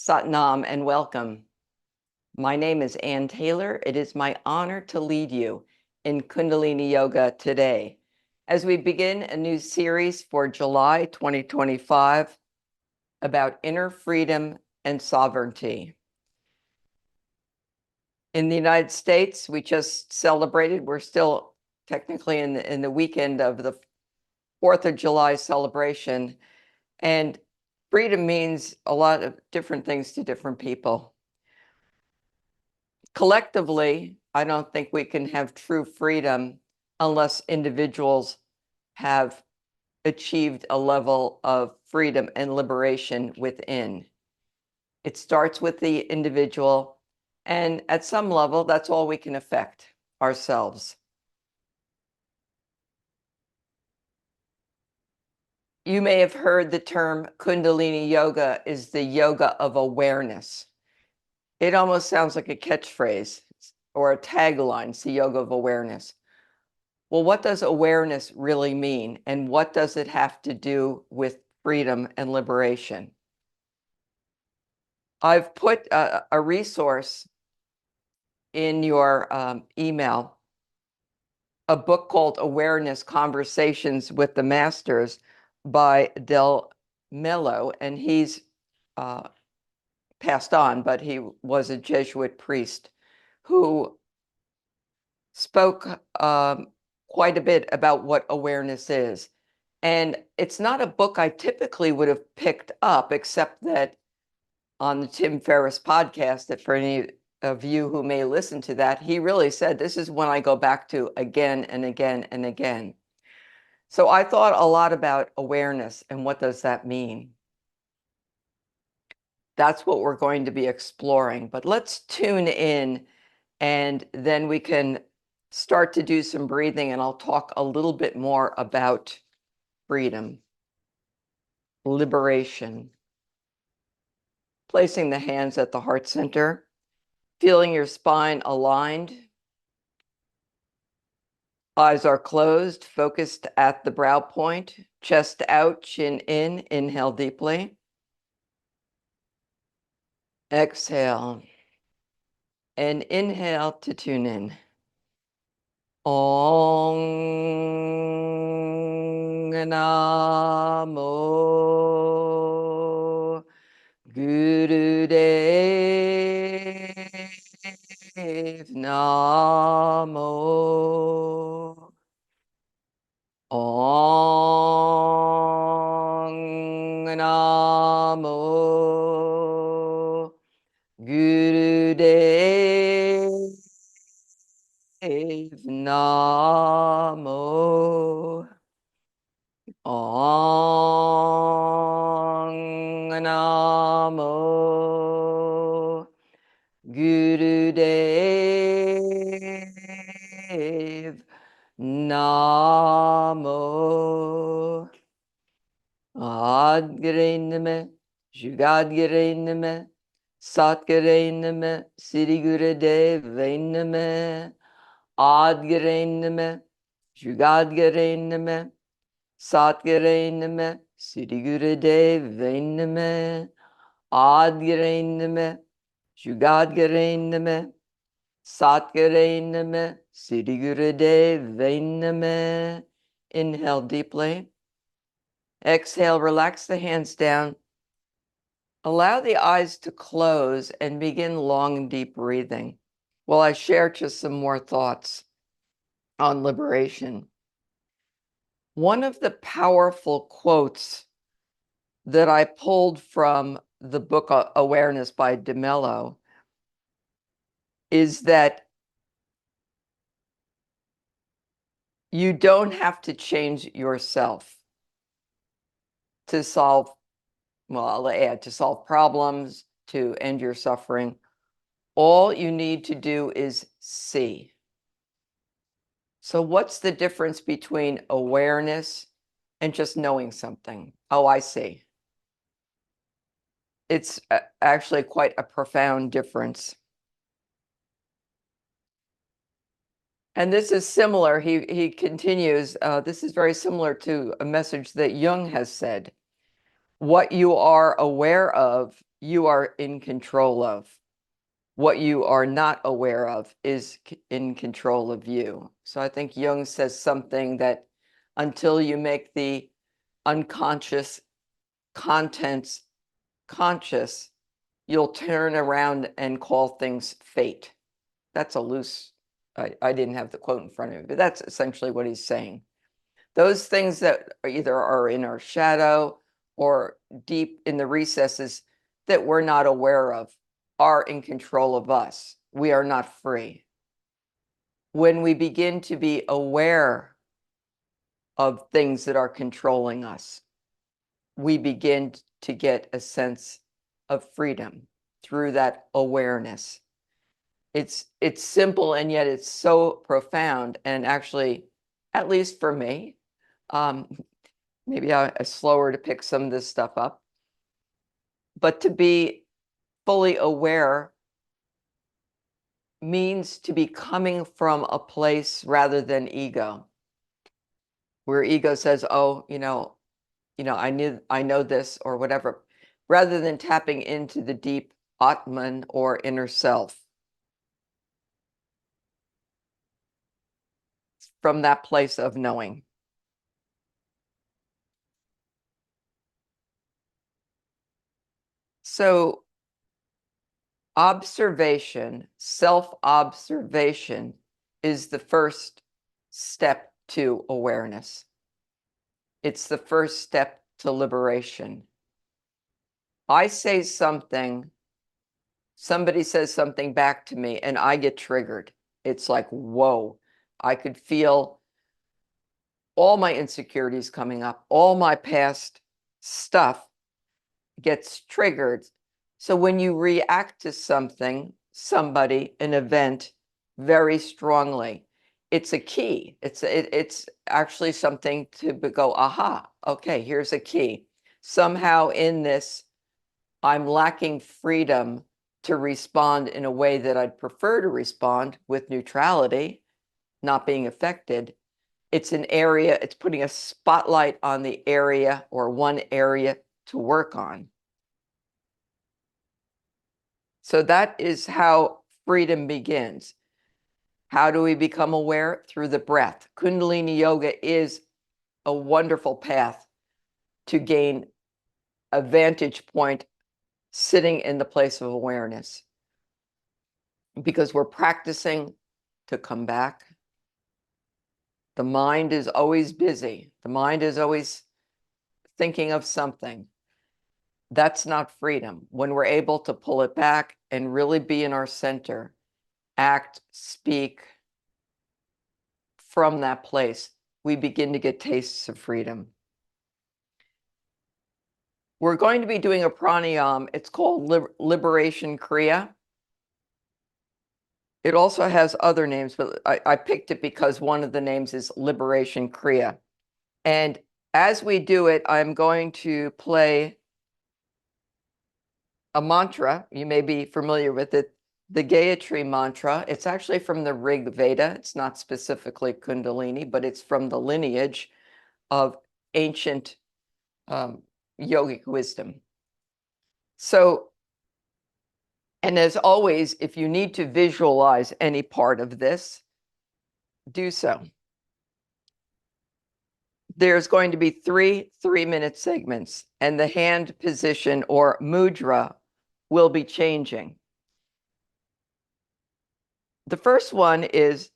Satnam and welcome. My name is Ann Taylor. It is my honor to lead you in Kundalini Yoga today as we begin a new series for July 2025 about inner freedom and sovereignty. In the United States, we just celebrated, we're still technically in the weekend of the 4th of July celebration, and freedom means a lot of different things to different people. Collectively, I don't think we can have true freedom unless individuals have achieved a level of freedom and liberation within. It starts with the individual, and at some level, that's all we can affect ourselves. You may have heard the term Kundalini Yoga is the yoga of awareness. It almost sounds like a catchphrase or a tagline, it's the yoga of awareness. Well, what does awareness really mean? And what does it have to do with freedom and liberation? I've put a resource in your email, a book called Awareness Conversations with the Masters by Del Mello, and he's passed on, but he was a Jesuit priest who spoke quite a bit about what awareness is. And it's not a book I typically would have picked up, except that on the Tim Ferriss podcast, that for any of you who may listen to that, he really said, this is one I go back to again and again and again. So I thought a lot about awareness and what does that mean? That's what we're going to be exploring. But let's tune in and then we can start to do some breathing, and I'll talk a little bit more about freedom, liberation. Placing the hands at the heart center, feeling your spine aligned. Eyes are closed, focused at the brow point, chest out, chin in, inhale deeply. Exhale, and inhale to tune in. Om Namo Gurudev Namo. Om Namo Gurudev Namo. Om Namo Gurudev Namo. Adgrename, Jugadgrename, Satgrename, Siri Gurudev Adgrename, Jugadgrename, Satgrename, Siri Gurudev Adgrename, Jugadgrename, Satgrename, Siri Gurudev Inhale deeply. Exhale, relax the hands down. Allow the eyes to close and begin long and deep breathing while I share just some more thoughts on liberation. One of the powerful quotes that I pulled from the book Awareness by De Mello is that you don't have to change yourself to solve, well, I'll add, to solve problems, to end your suffering. All you need to do is see. So what's the difference between awareness and just knowing something? Oh, I see. It's actually quite a profound difference. And this is similar, he continues, this is very similar to a message that Jung has said. What you are aware of, you are in control of. What you are not aware of is in control of you. So I think Jung says something that until you make the unconscious contents conscious, you'll turn around and call things fate. That's a loose, I didn't have the quote in front of me, but that's essentially what he's saying. Those things that either are in our shadow or deep in the recesses that we're not aware of are in control of us. We are not free. When we begin to be aware of things that are controlling us, we begin to get a sense of freedom through that awareness. It's simple, and yet it's so profound. And actually, at least for me, maybe I'm slower to pick some of this stuff up, but to be fully aware means to be coming from a place rather than ego, where ego says, oh, I know this or whatever, rather than tapping into the deep Atman or inner self. From that place of knowing. So observation, self-observation is the first step to awareness. It's the first step to liberation. I say something, somebody says something back to me, and I get triggered. It's like, whoa, I could feel all my insecurities coming up, all my past stuff gets triggered. So when you react to something, somebody, an event, very strongly, it's a key. It's actually something to go, aha, okay, here's a key. Somehow in this, I'm lacking freedom to respond in a way that I'd prefer to respond with neutrality, not being affected. It's an area, it's putting a spotlight on the area or one area to work on. So that is how freedom begins. How do we become aware? Through the breath. Kundalini yoga is a wonderful path to gain a vantage point sitting in the place of awareness, because we're practicing to come back. The mind is always busy. The mind is always thinking of something. That's not freedom. When we're able to pull it back and really be in our center, act, speak from that place, we begin to get tastes of freedom. We're going to be doing a pranayama. It's called Liberation Kriya. It also has other names, but I picked it because one of the names is Liberation Kriya. And as we do it, I'm going to play a mantra. You may be familiar with it, the Gayatri mantra. It's actually from the Rig Veda. It's not specifically Kundalini, but it's from the lineage of ancient yogic wisdom. So, and as always, if you need to visualize any part of this, do so. There's going to be three 3-minute segments, and the hand position or mudra will be changing. The first one is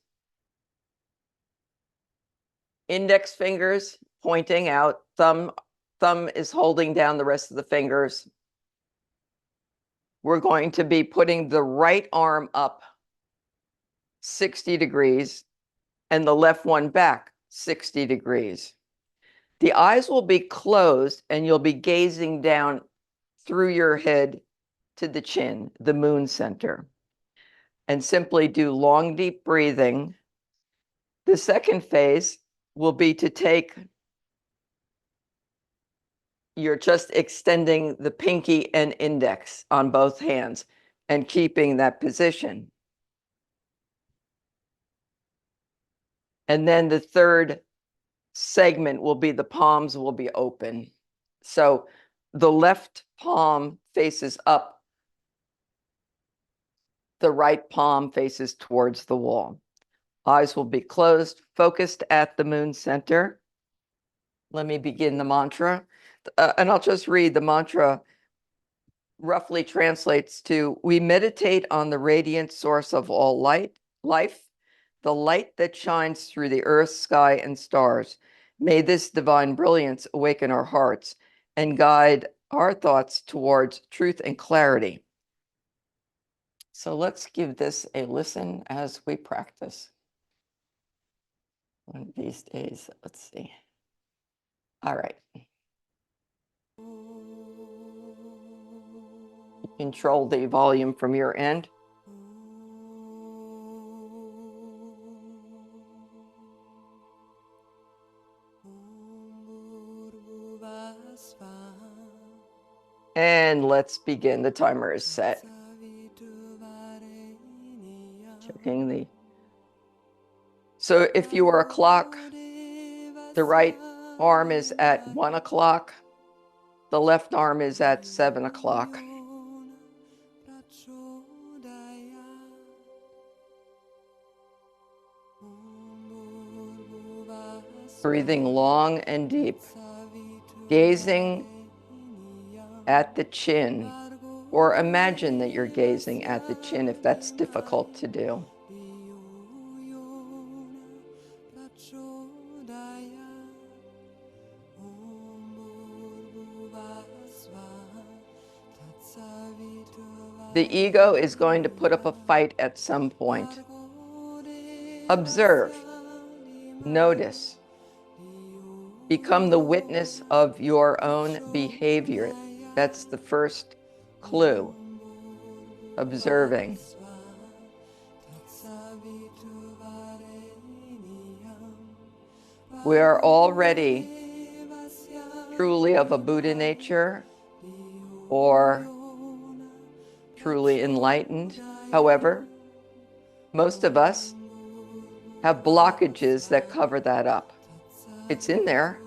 index fingers pointing out, thumb is holding down the rest of the fingers. We're going to be putting the right arm up 60 degrees and the left one back 60 degrees. The eyes will be closed and you'll be gazing down through your head to the chin, the moon center, and simply do long, deep breathing. The second phase will be to take, you're just extending the pinky and index on both hands and keeping that position. And then the third segment will be the palms will be open. So the left palm faces up, the right palm faces towards the wall. Eyes will be closed, focused at the moon center. Let me begin the mantra. And I'll just read the mantra. Roughly translates to, we meditate on the radiant source of all life, the light that shines through the earth, sky, and stars. May this divine brilliance awaken our hearts and guide our thoughts towards truth and clarity. So let's give this a listen as we practice. One of these days, let's see. All right. Control the volume from your end. And let's begin. The timer is set. Checking the. So if you are a clock, the right arm is at 1 o'clock. The left arm is at 7 o'clock. Breathing long and deep, gazing at the chin, or imagine that you're gazing at the chin if that's difficult to do. The ego is going to put up a fight at some point. Observe, notice, become the witness of your own behavior. That's the first clue. Observing. We are already truly of a Buddha nature or truly enlightened. However, most of us have blockages that cover that up. It's in there,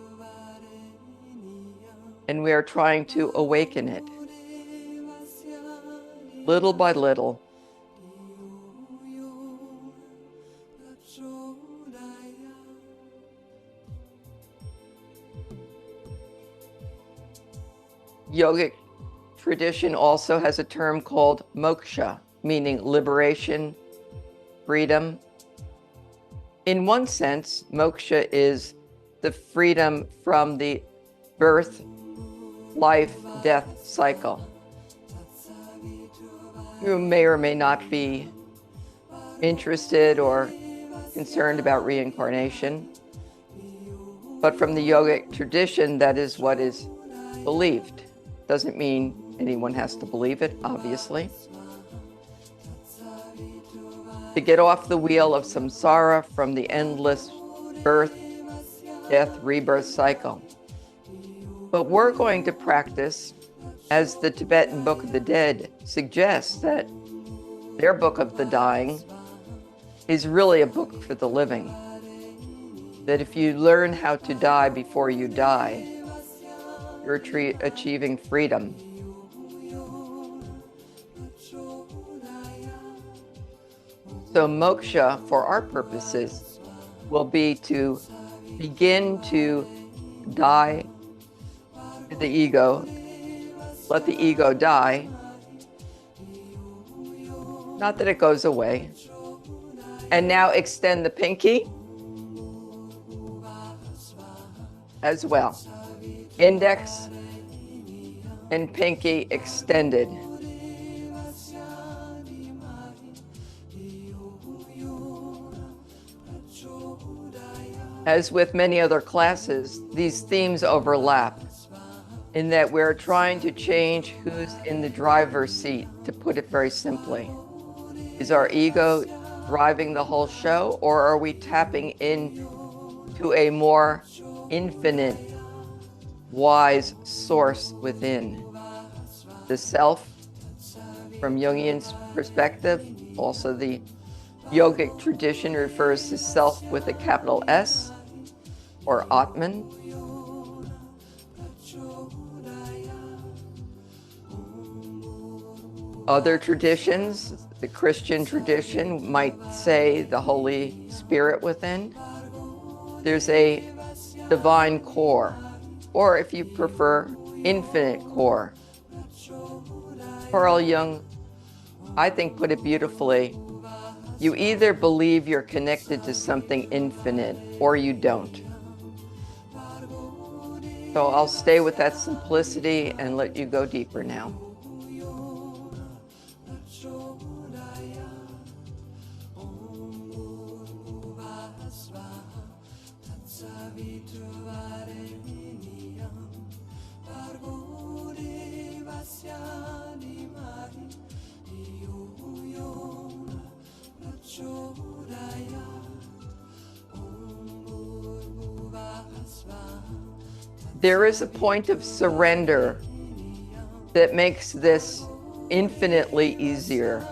and we are trying to awaken it little by little. Yogic tradition also has a term called moksha, meaning liberation, freedom. In one sense, moksha is the freedom from the birth, life, death cycle. You may or may not be interested or concerned about reincarnation, but from the yogic tradition, that is what is believed. Doesn't mean anyone has to believe it, obviously. To get off the wheel of samsara from the endless birth, death, rebirth cycle. But we're going to practice, as the Tibetan Book of the Dead suggests, that their Book of the Dying is really a book for the living. That if you learn how to die before you die, you're achieving freedom. So moksha, for our purposes, will be to begin to die to the ego, let the ego die. Not that it goes away. And now extend the pinky as well. Index and pinky extended. As with many other classes, these themes overlap in that we're trying to change who's in the driver's seat, to put it very simply. Is our ego driving the whole show, or are we tapping into a more infinite, wise source within? The self, from Jungian's perspective, also the yogic tradition refers to self with a capital S, or Atman. Other traditions, the Christian tradition might say the Holy Spirit within. There's a divine core, or if you prefer, infinite core. Carl Jung, I think, put it beautifully. You either believe you're connected to something infinite or you don't. So I'll stay with that simplicity and let you go deeper now. There is a point of surrender that makes this infinitely easier.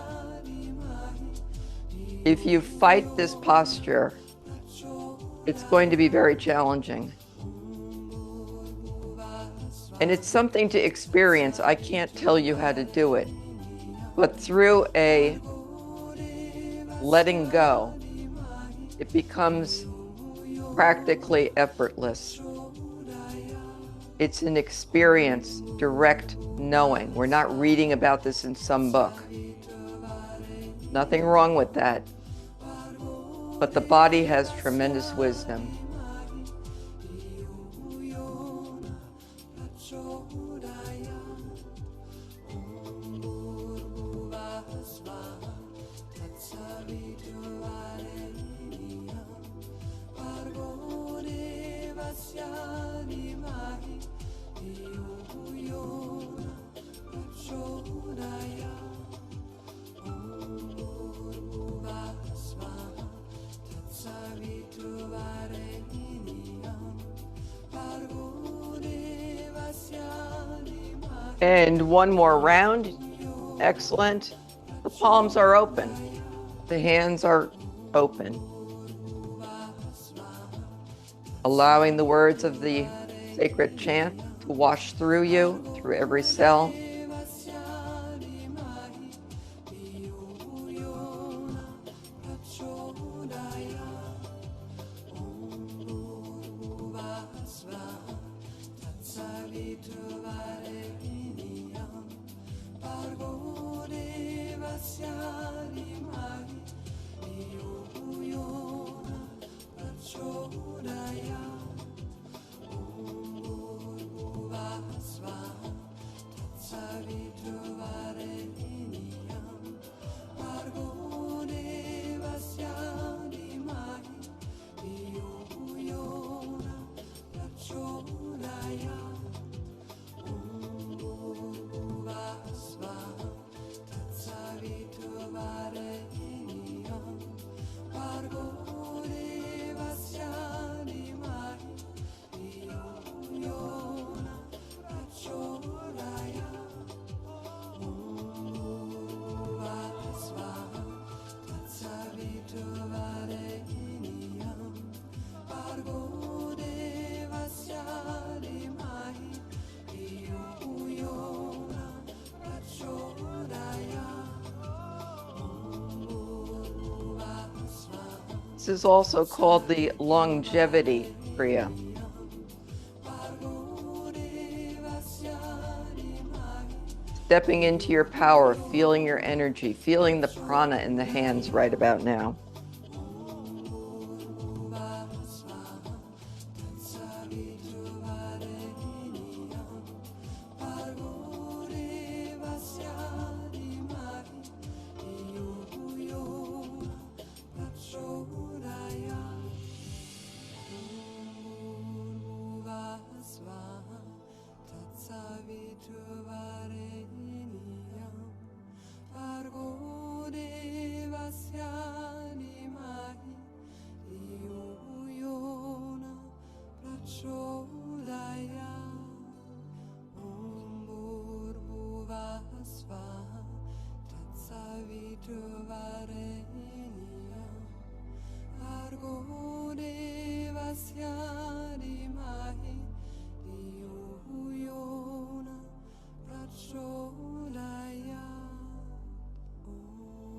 If you fight this posture, it's going to be very challenging. And it's something to experience. I can't tell you how to do it. But through a letting go, it becomes practically effortless. It's an experience, direct knowing. We're not reading about this in some book. Nothing wrong with that. But the body has tremendous wisdom. And one more round. Excellent. The palms are open. The hands are open. Allowing the words of the sacred chant to wash through you, through every cell. This is also called the longevity Kriya. Stepping into your power, feeling your energy, feeling the prana in the hands right about now.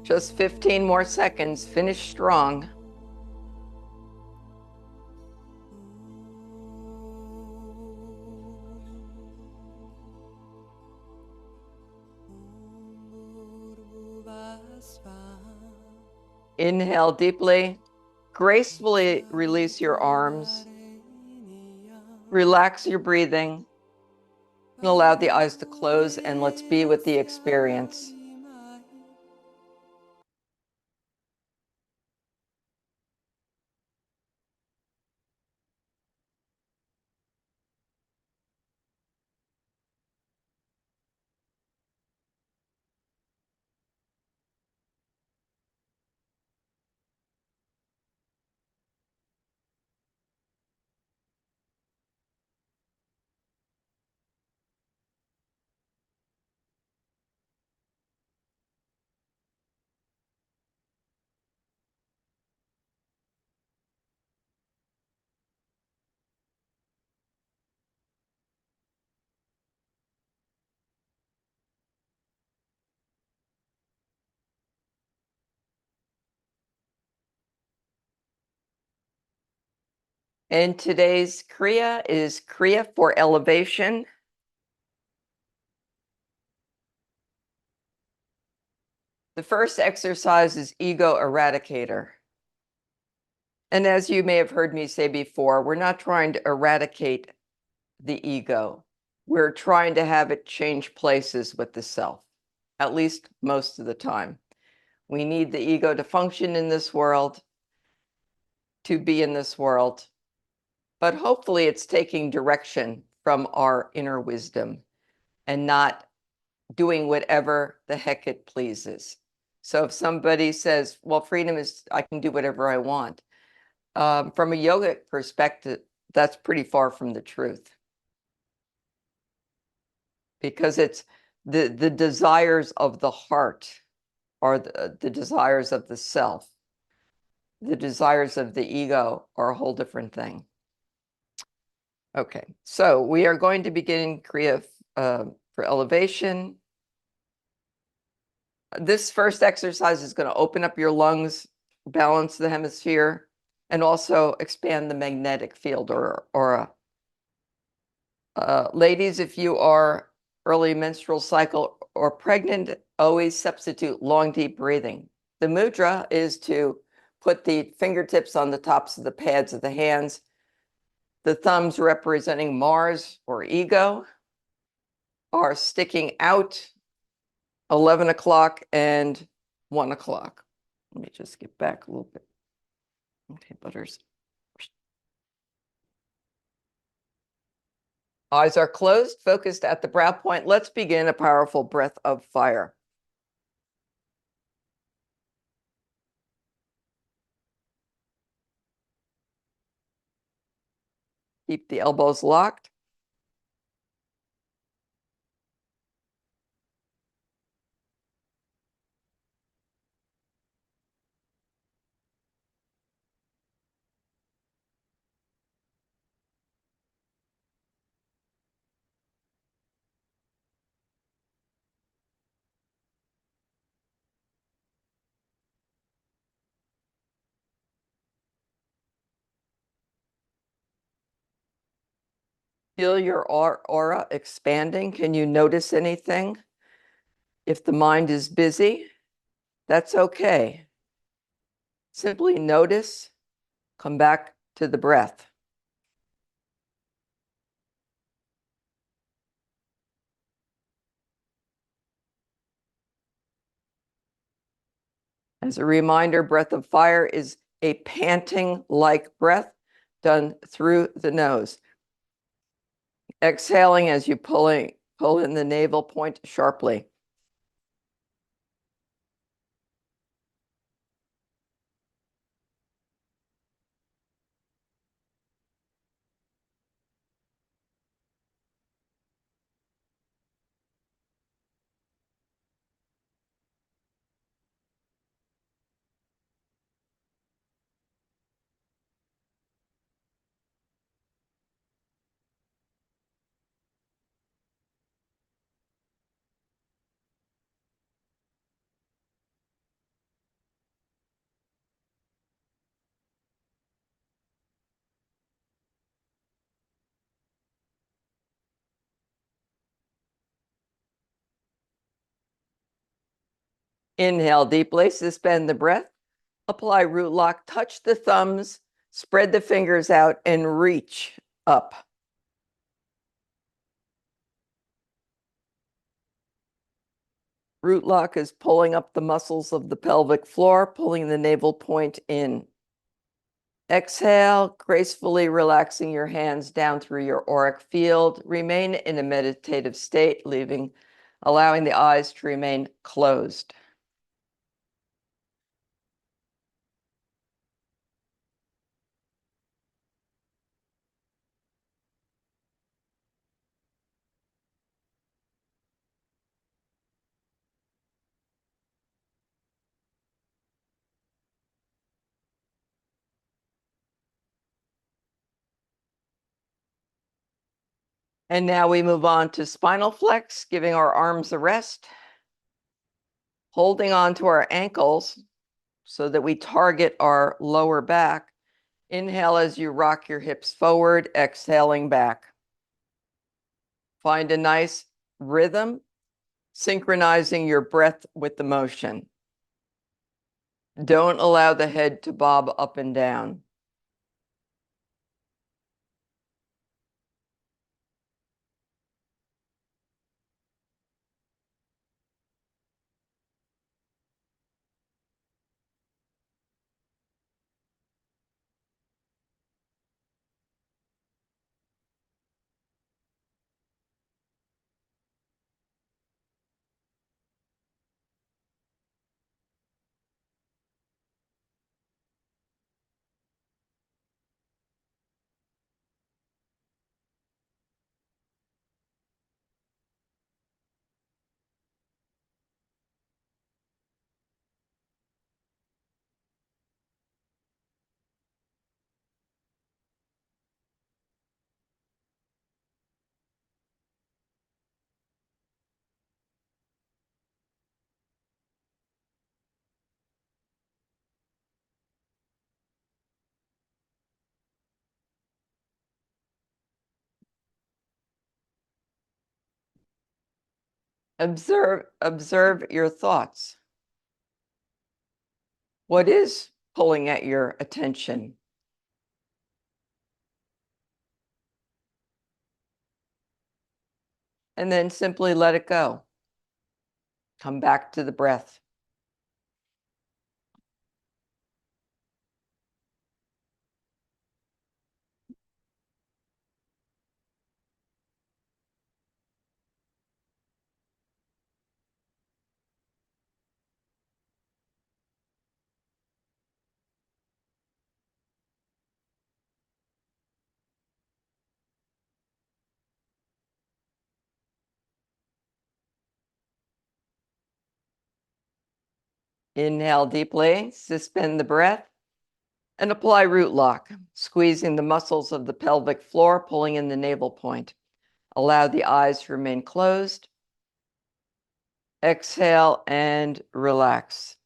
Just 15 more seconds. Finish strong. Inhale deeply. Gracefully release your arms. Relax your breathing. And allow the eyes to close, and let's be with the experience. And today's Kriya is Kriya for elevation. The first exercise is ego eradicator. And as you may have heard me say before, we're not trying to eradicate the ego. We're trying to have it change places with the self, at least most of the time. We need the ego to function in this world, to be in this world, but hopefully it's taking direction from our inner wisdom and not doing whatever the heck it pleases. So if somebody says, well, freedom is, I can do whatever I want. From a yogic perspective, that's pretty far from the truth. Because it's the desires of the heart are the desires of the self. The desires of the ego are a whole different thing. Okay, so we are going to begin Kriya for elevation. This first exercise is going to open up your lungs, balance the hemisphere, and also expand the magnetic field or aura. Ladies, if you are early menstrual cycle or pregnant, always substitute long, deep breathing. The mudra is to put the fingertips on the tops of the pads of the hands, the thumbs representing Mars or ego are sticking out 11 o'clock and 1 o'clock. Let me just get back a little bit. Okay, butters. Eyes are closed, focused at the brow point. Let's begin a powerful breath of fire. Keep the elbows locked. Feel your aura expanding. Can you notice anything? If the mind is busy, that's okay. Simply notice, come back to the breath. As a reminder, breath of fire is a panting-like breath done through the nose. Exhaling as you pull in the navel point sharply. Inhale deeply, suspend the breath, apply root lock, touch the thumbs, spread the fingers out, and reach up. Root lock is pulling up the muscles of the pelvic floor, pulling the navel point in. Exhale, gracefully relaxing your hands down through your auric field. Remain in a meditative state, allowing the eyes to remain closed. And now we move on to spinal flex, giving our arms a rest, holding on to our ankles so that we target our lower back. Inhale as you rock your hips forward, exhaling back. Find a nice rhythm, synchronizing your breath with the motion. Don't allow the head to bob up and down. Observe your thoughts. What is pulling at your attention? And then simply let it go. Come back to the breath. Inhale deeply, suspend the breath, and apply root lock, squeezing the muscles of the pelvic floor, pulling in the navel point. Allow the eyes to remain closed. Exhale and relax.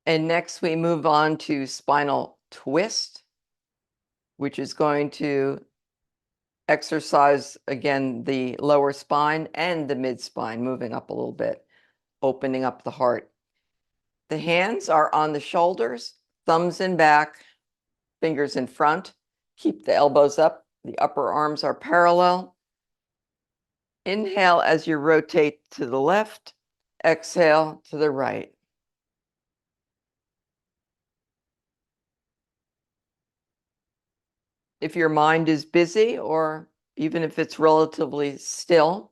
And next we move on to spinal twist, which is going to exercise again the lower spine and the mid spine, moving up a little bit, opening up the heart. The hands are on the shoulders, thumbs in back, fingers in front. Keep the elbows up. The upper arms are parallel. Inhale as you rotate to the left. Exhale to the right. If your mind is busy, or even if it's relatively still,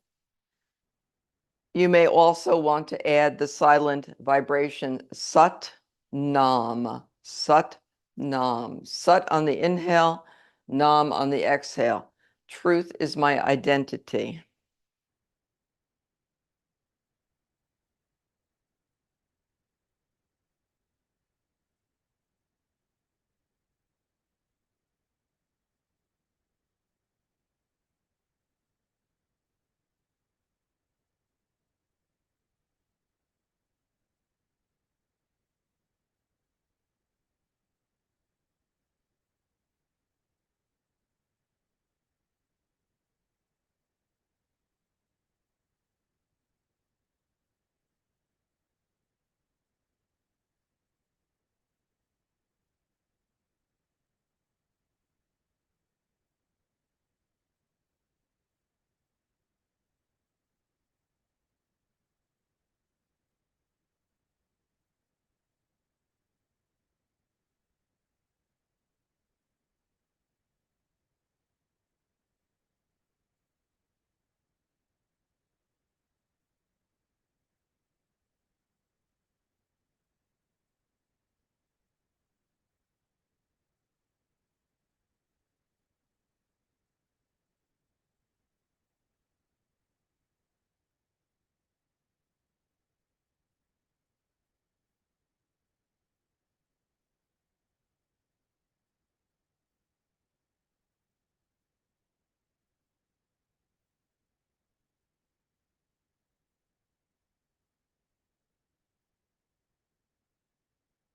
you may also want to add the silent vibration sat nam, sat nam, sat on the inhale, nam on the exhale. Truth is my identity.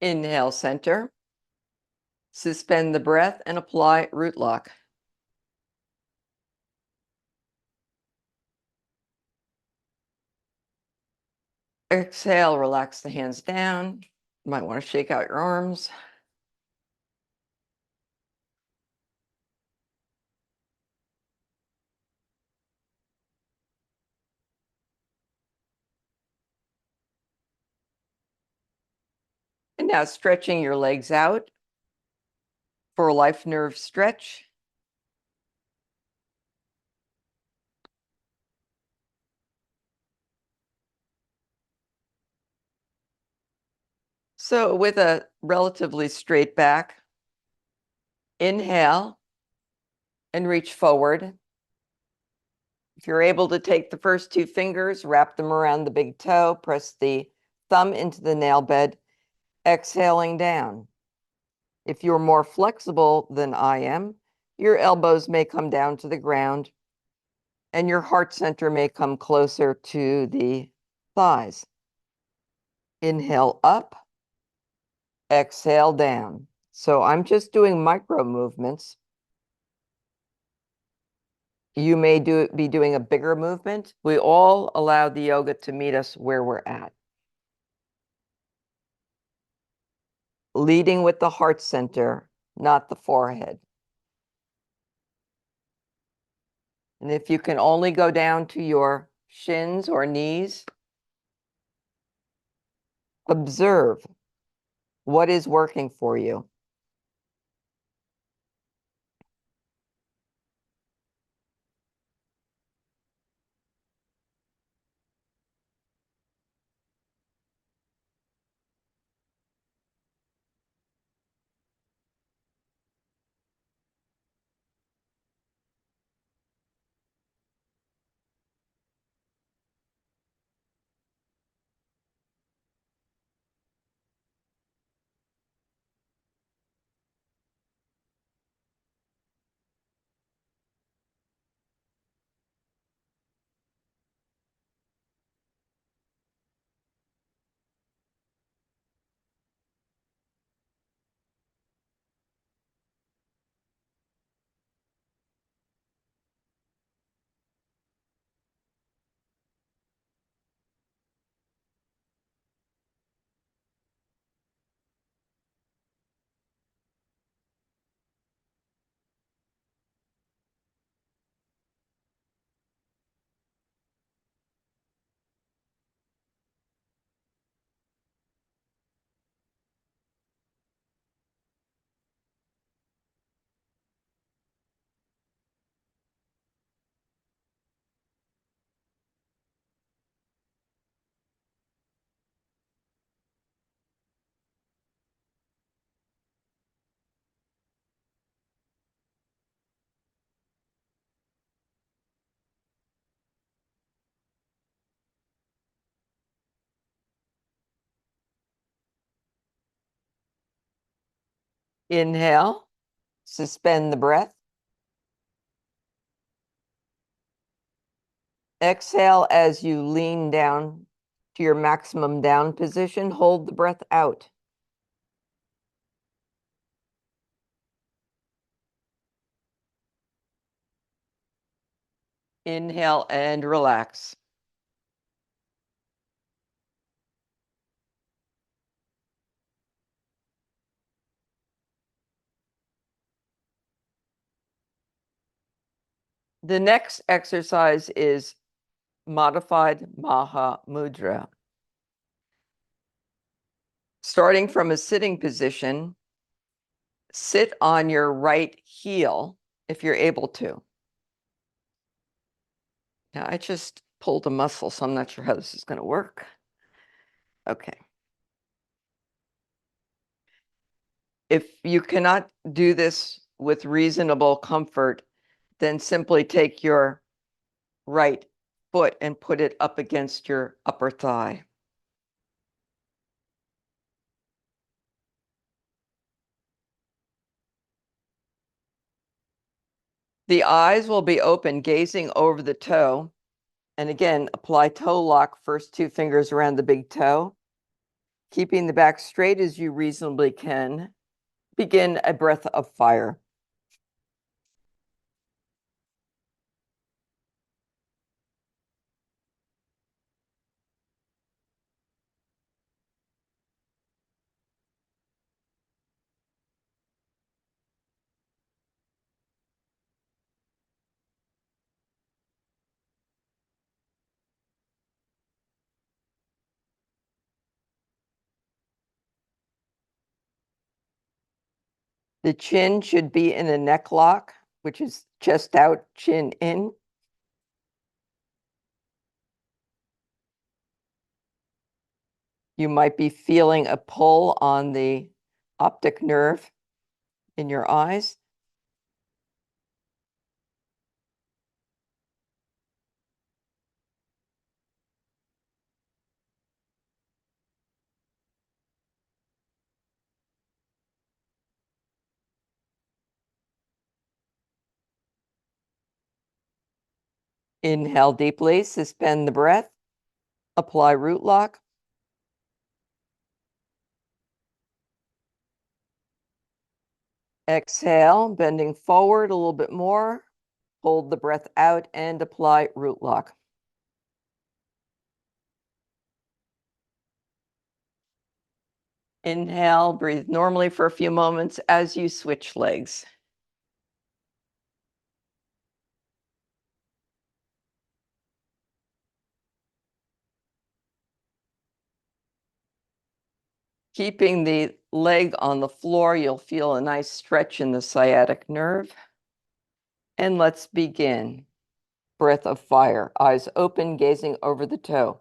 Inhale, center. Suspend the breath and apply root lock. Exhale, relax the hands down. You might want to shake out your arms. And now stretching your legs out for a life nerve stretch. So with a relatively straight back, inhale and reach forward. If you're able to take the first two fingers, wrap them around the big toe, press the thumb into the nail bed, exhaling down. If you're more flexible than I am, your elbows may come down to the ground and your heart center may come closer to the thighs. Inhale up, exhale down. So I'm just doing micro movements. You may be doing a bigger movement. We all allow the yoga to meet us where we're at. Leading with the heart center, not the forehead. And if you can only go down to your shins or knees, observe what is working for you. Inhale, suspend the breath. Exhale as you lean down to your maximum down position. Hold the breath out. Inhale and relax. The next exercise is modified Maha Mudra. Starting from a sitting position, sit on your right heel if you're able to. Now, I just pulled a muscle, so I'm not sure how this is going to work. Okay. If you cannot do this with reasonable comfort, then simply take your right foot and put it up against your upper thigh. The eyes will be open, gazing over the toe. And again, apply toe lock, first two fingers around the big toe. Keeping the back straight as you reasonably can, begin a breath of fire. The chin should be in a neck lock, which is chest out, chin in. You might be feeling a pull on the optic nerve in your eyes. Inhale deeply, suspend the breath, apply root lock. Exhale, bending forward a little bit more. Hold the breath out and apply root lock. Inhale, breathe normally for a few moments as you switch legs. Keeping the leg on the floor, you'll feel a nice stretch in the sciatic nerve. And let's begin. Breath of fire, eyes open, gazing over the toe.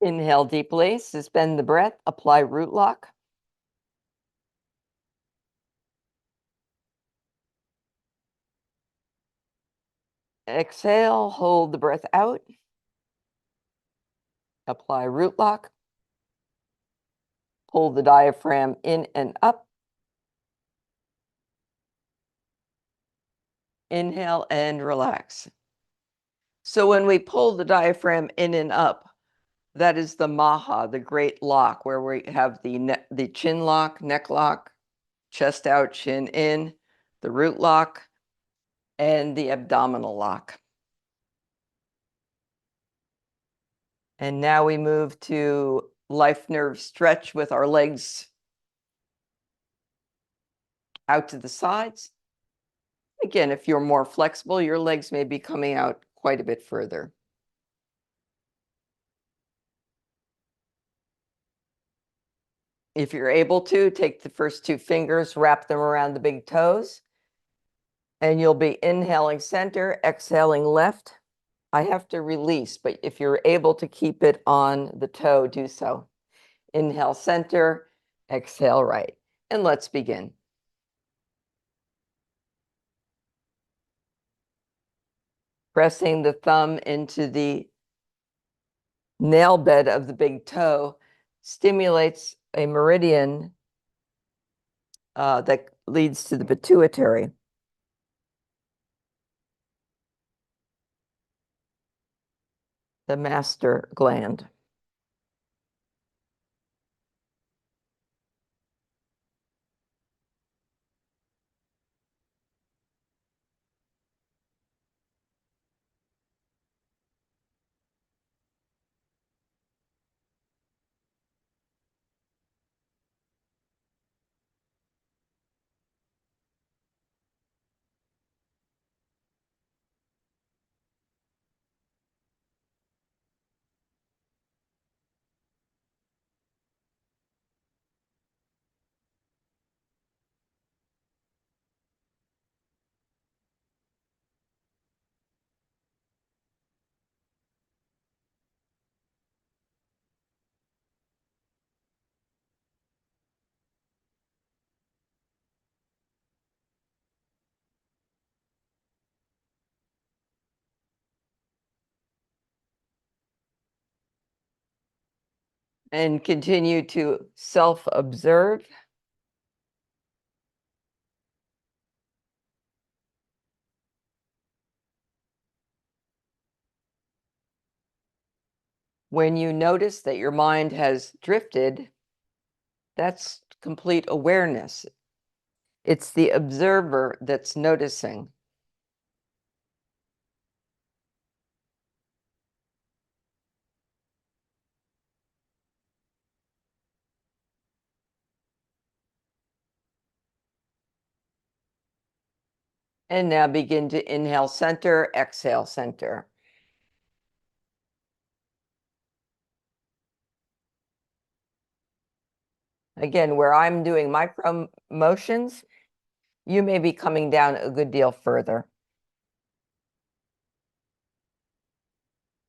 Inhale deeply, suspend the breath, apply root lock. Exhale, hold the breath out. Apply root lock. Pull the diaphragm in and up. Inhale and relax. So when we pull the diaphragm in and up, that is the maha, the great lock, where we have the chin lock, neck lock, chest out, chin in, the root lock, and the abdominal lock. And now we move to life nerve stretch with our legs out to the sides. Again, if you're more flexible, your legs may be coming out quite a bit further. If you're able to, take the first two fingers, wrap them around the big toes, and you'll be inhaling center, exhaling left. I have to release, but if you're able to keep it on the toe, do so. Inhale center, exhale right. And let's begin. Pressing the thumb into the nail bed of the big toe stimulates a meridian that leads to the pituitary. The master gland. And continue to self-observe. When you notice that your mind has drifted, that's complete awareness. It's the observer that's noticing. And now begin to inhale center, exhale center. Again, where I'm doing micro motions, you may be coming down a good deal further.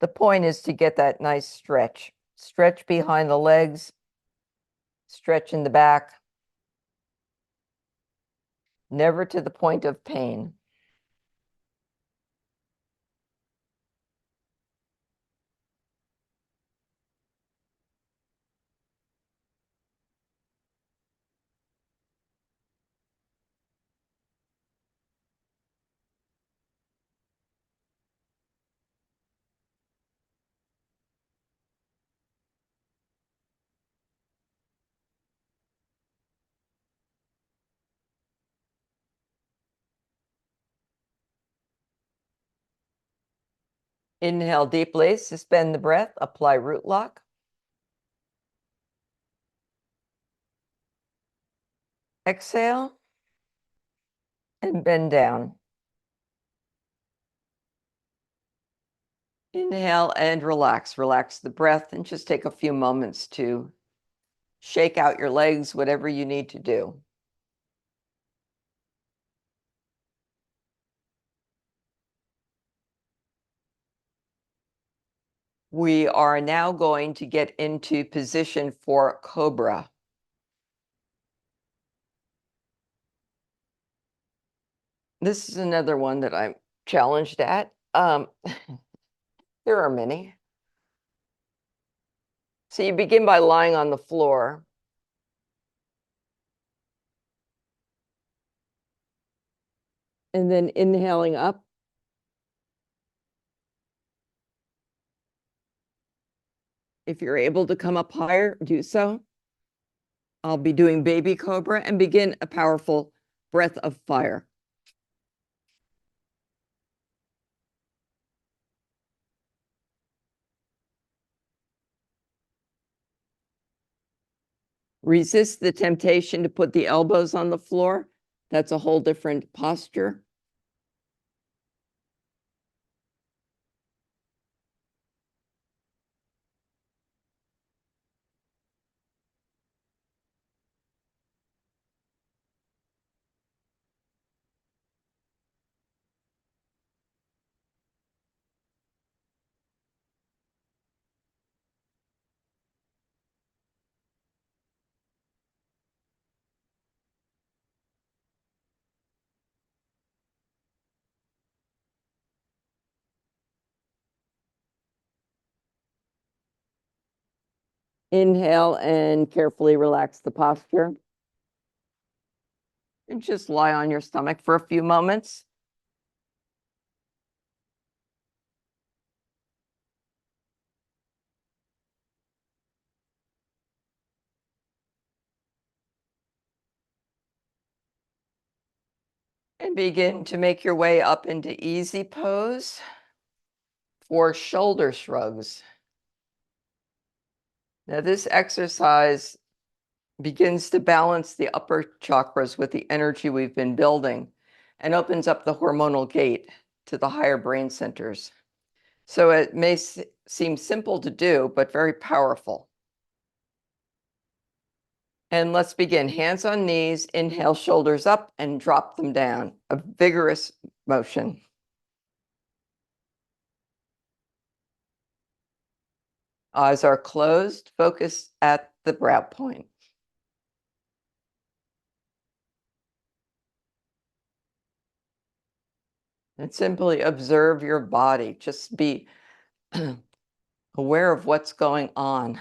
The point is to get that nice stretch. Stretch behind the legs, stretch in the back, never to the point of pain. Inhale deeply, suspend the breath, apply root lock. Exhale and bend down. Inhale and relax. Relax the breath and just take a few moments to shake out your legs, whatever you need to do. We are now going to get into position for cobra. This is another one that I'm challenged at. There are many. So you begin by lying on the floor. And then inhaling up. If you're able to come up higher, do so. I'll be doing baby cobra and begin a powerful breath of fire. Resist the temptation to put the elbows on the floor. That's a whole different posture. Inhale and carefully relax the posture. And just lie on your stomach for a few moments. And begin to make your way up into easy pose for shoulder shrugs. Now, this exercise begins to balance the upper chakras with the energy we've been building and opens up the hormonal gate to the higher brain centers. So it may seem simple to do, but very powerful. And let's begin. Hands on knees, inhale, shoulders up and drop them down. A vigorous motion. Eyes are closed, focus at the brow point. And simply observe your body. Just be aware of what's going on.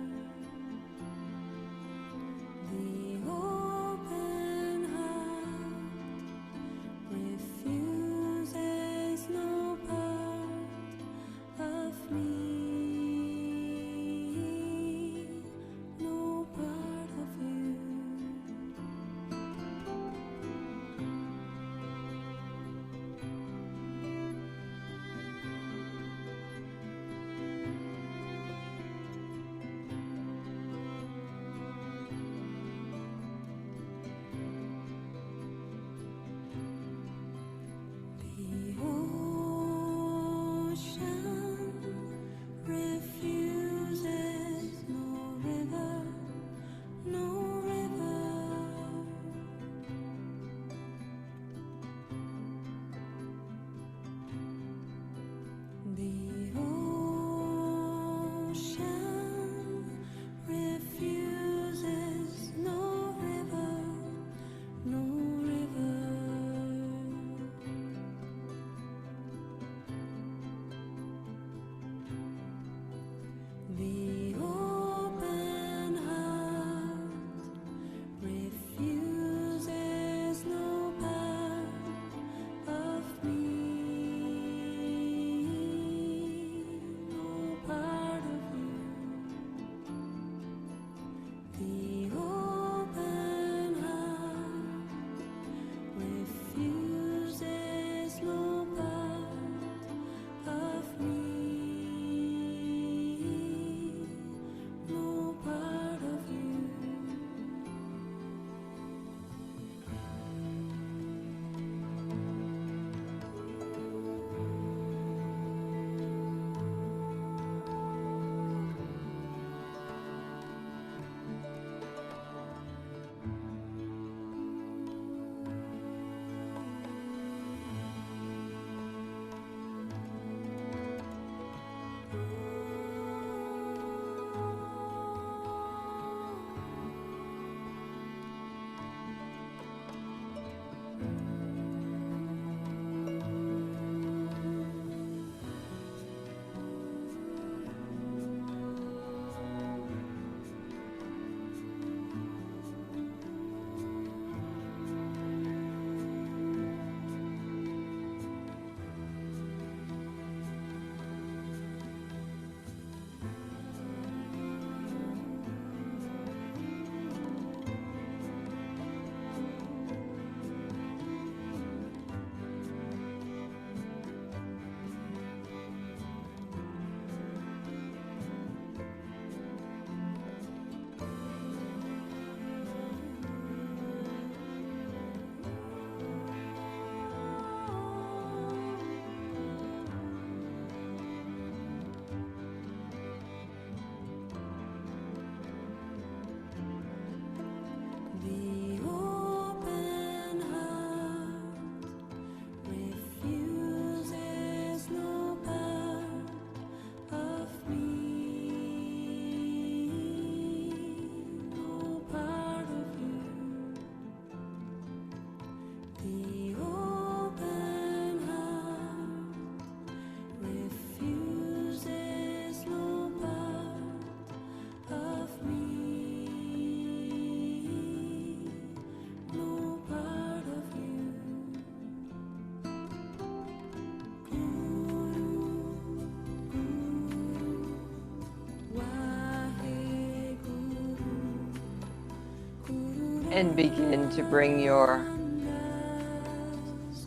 And begin to bring your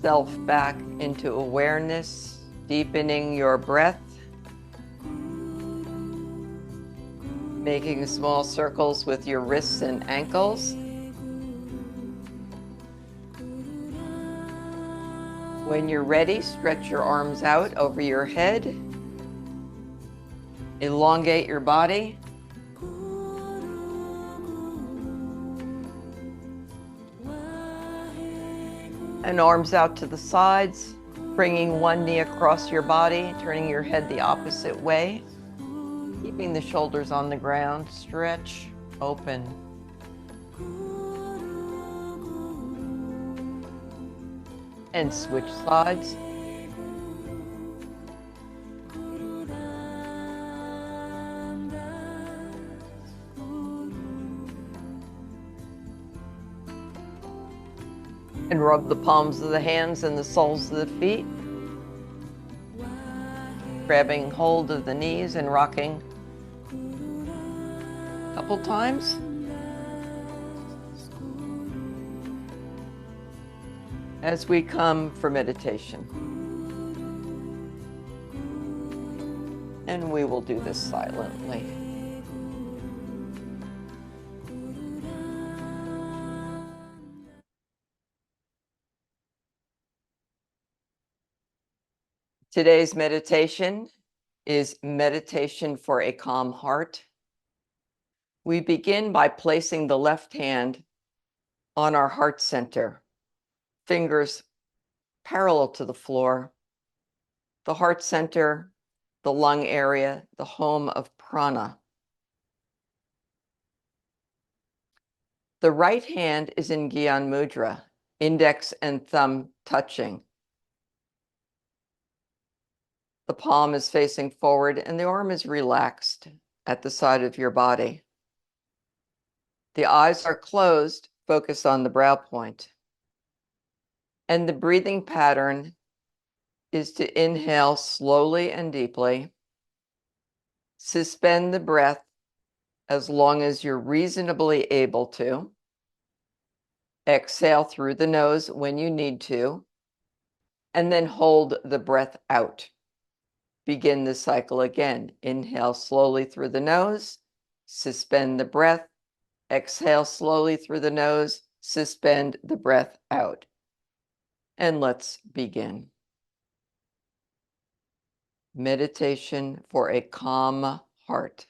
self back into awareness, deepening your breath, making small circles with your wrists and ankles. When you're ready, stretch your arms out over your head, elongate your body, and arms out to the sides, bringing one knee across your body, turning your head the opposite way, keeping the shoulders on the ground, stretch, open. And switch sides. And rub the palms of the hands and the soles of the feet, grabbing hold of the knees and rocking a couple times. As we come for meditation. And we will do this silently. Today's meditation is meditation for a calm heart. We begin by placing the left hand on our heart center, fingers parallel to the floor, the heart center, the lung area, the home of prana. The right hand is in Gyan Mudra, index and thumb touching. The palm is facing forward and the arm is relaxed at the side of your body. The eyes are closed, focused on the brow point. And the breathing pattern is to inhale slowly and deeply, suspend the breath as long as you're reasonably able to, exhale through the nose when you need to, and then hold the breath out. Begin the cycle again. Inhale slowly through the nose, suspend the breath, exhale slowly through the nose, suspend the breath out. And let's begin. Meditation for a calm heart.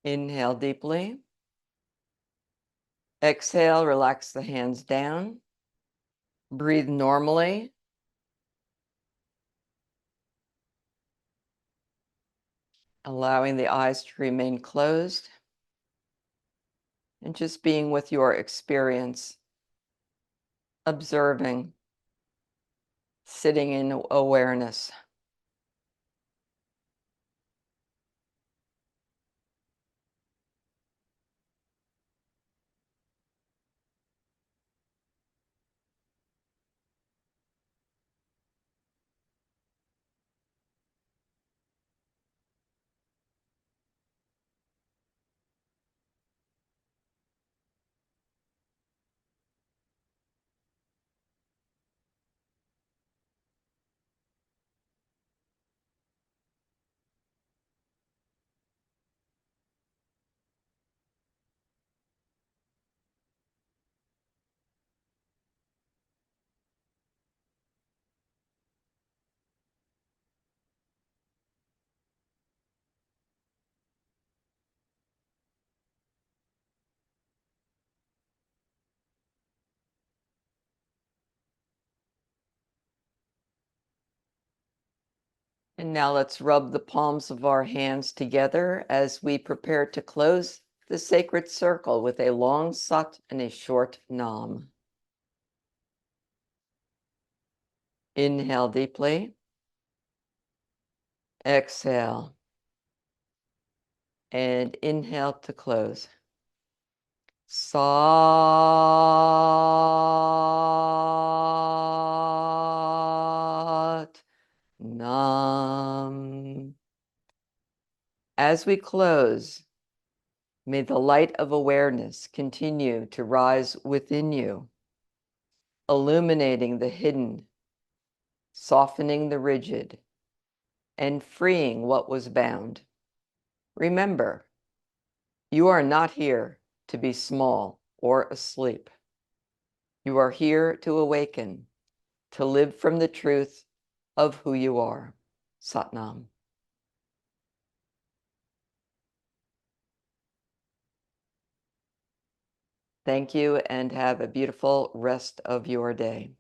Inhale deeply. Exhale, relax the hands down. Breathe normally. Allowing the eyes to remain closed. And just being with your experience. Observing. Sitting in awareness. And now let's rub the palms of our hands together as we prepare to close the sacred circle with a long sat and a short nam. Inhale deeply. Exhale. And inhale to close. Sat Nam. As we close, may the light of awareness continue to rise within you, illuminating the hidden, softening the rigid, and freeing what was bound. Remember, you are not here to be small or asleep. You are here to awaken, to live from the truth of who you are. Satnam. Thank you and have a beautiful rest of your day.